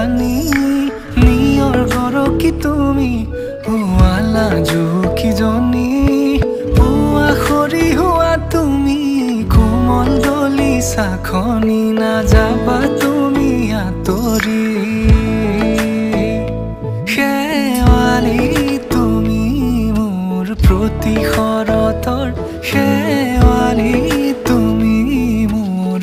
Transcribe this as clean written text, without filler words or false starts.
জানি নিয়ৰ গৰকি তুমি পুৱালা জুকি জনী পুৱা খৰি হোৱা তুমি কোমল দলি চাখনি নাযাবা তুমি আঁতৰি শেৱালি তুমি মোৰ প্ৰতি শৰতৰ শেৱালি তুমি মোৰ